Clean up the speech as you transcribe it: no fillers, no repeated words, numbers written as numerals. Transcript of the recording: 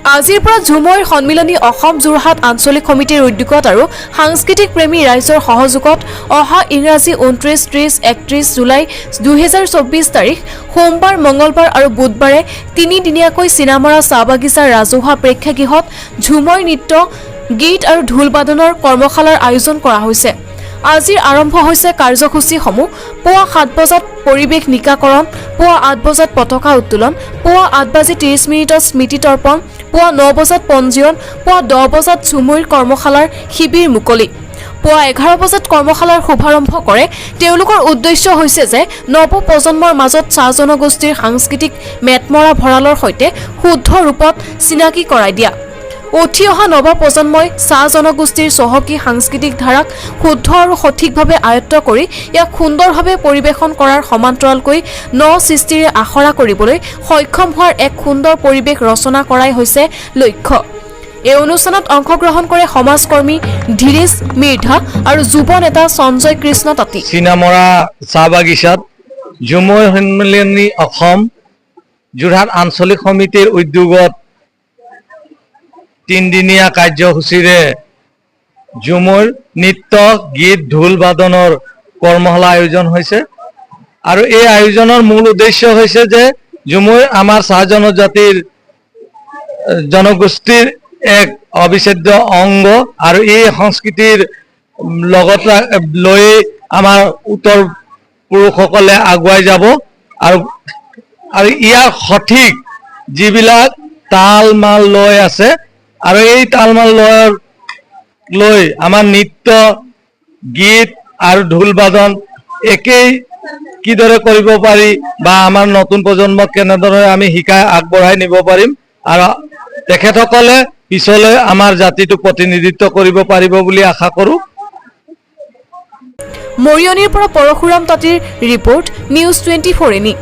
আজিৰ পৰা ঝুমৈৰ সন্মিলনী অসম যোৰহাট আঞ্চলিক সমিতিৰ উদ্যোগত আৰু সাংস্কৃতিক প্ৰেমী ৰাইজৰ সহযোগত অহা ইংৰাজী 29, 30, 31 জুলাই 2024 তাৰিখ সোমবাৰ, মঙলবাৰ আৰু বুধবাৰে তিনিদিনীয়াকৈ চিনামৰা চাহ বাগিচাৰ ৰাজহুৱা প্ৰেক্ষাগৃহত ঝুমৈ নৃত্য, গীত আৰু ঢোল বাদনৰ কৰ্মশালাৰ আয়োজন কৰা হৈছে। আজিৰ আৰম্ভ হৈছে কাৰ্যসূচীসমূহ। পুৱা 7 বজাত পৰিৱেশ নিকাকৰণ, পুৱা 8 বজাত পতাকা উত্তোলন, পুৱা 8:30 স্মৃতি তৰ্পণ, পুৱা 9 বজাত পঞ্জীয়ন, পুৱা 10 বজাত ঝুমৈৰ কৰ্মশালাৰ শিবিৰ মুকলি। পুৱা 11 বজাত কৰ্মশালাৰ শুভাৰম্ভ কৰে। তেওঁলোকৰ উদ্দেশ্য হৈছে যে নৱ প্ৰজন্মৰ মাজত চাহ জনগোষ্ঠীৰ সাংস্কৃতিক মেটমৰা ভঁৰালৰ সৈতে শুদ্ধ ৰূপত চিনাকি কৰাই দিয়া। উঠি অহা নৱ প্ৰজন্মই চাহ জনগোষ্ঠীৰ চহকী সাংস্কৃতিক ধাৰাক শুদ্ধ আৰু সঠিকভাৱে আয়ত্ত কৰি ইয়াক সুন্দৰভাৱে পৰিৱেশন কৰাৰ সমান্তৰালকৈ ন সৃষ্টিৰে আখৰা কৰিবলৈ সক্ষম হোৱাৰ এক সুন্দৰ পৰিৱেশ ৰচনা কৰাই হৈছে লক্ষ্য। এই অনুষ্ঠানত অংশগ্ৰহণ কৰে সমাজকৰ্মী ধীৰেশ মিৰ্ধা আৰু যুৱ নেতা সঞ্জয় কৃষ্ণ তাঁতী। চিনামৰা চাহ বাগিচাত ঝুমৈ সন্মিলনী অসম যোৰহাট আঞ্চলিক সমিতিৰ উদ্যোগত তিনিদিনীয়া কাৰ্যসূচীৰে ঝুমৈৰ নৃত্য, গীত, ঢোল বাদনৰ কৰ্মশালা আয়োজন হৈছে। আৰু এই আয়োজনৰ মূল উদ্দেশ্য হৈছে যে ঝুমৈ আমাৰ চাহ জনগোষ্ঠীৰ এক অবিচ্ছেদ্য অংগ আৰু এই সংস্কৃতিৰ লগত লৈ আমাৰ উত্তৰ পুৰুষসকলে আগুৱাই যাব আৰু ইয়াৰ সঠিক যিবিলাক তাল মাল লৈ আছে আৰু এই তাল মাল লৈ আমাৰ নৃত্য, গীত আৰু ঢোল বাদন একেই কিদৰে কৰিব পাৰি বা আমাৰ নতুন প্ৰজন্মক কেনেদৰে আমি শিকাই আগবঢ়াই নিব পাৰিম আৰু তেখেতসকলে পিছলৈ আমাৰ জাতিটোক প্ৰতিনিধিত্ব কৰিব পাৰিব বুলি আশা কৰোঁ। মৰিয়নিৰ পৰা পৰশুৰাম তাঁতীৰ ৰিপৰ্ট, নিউজ 24 এনি।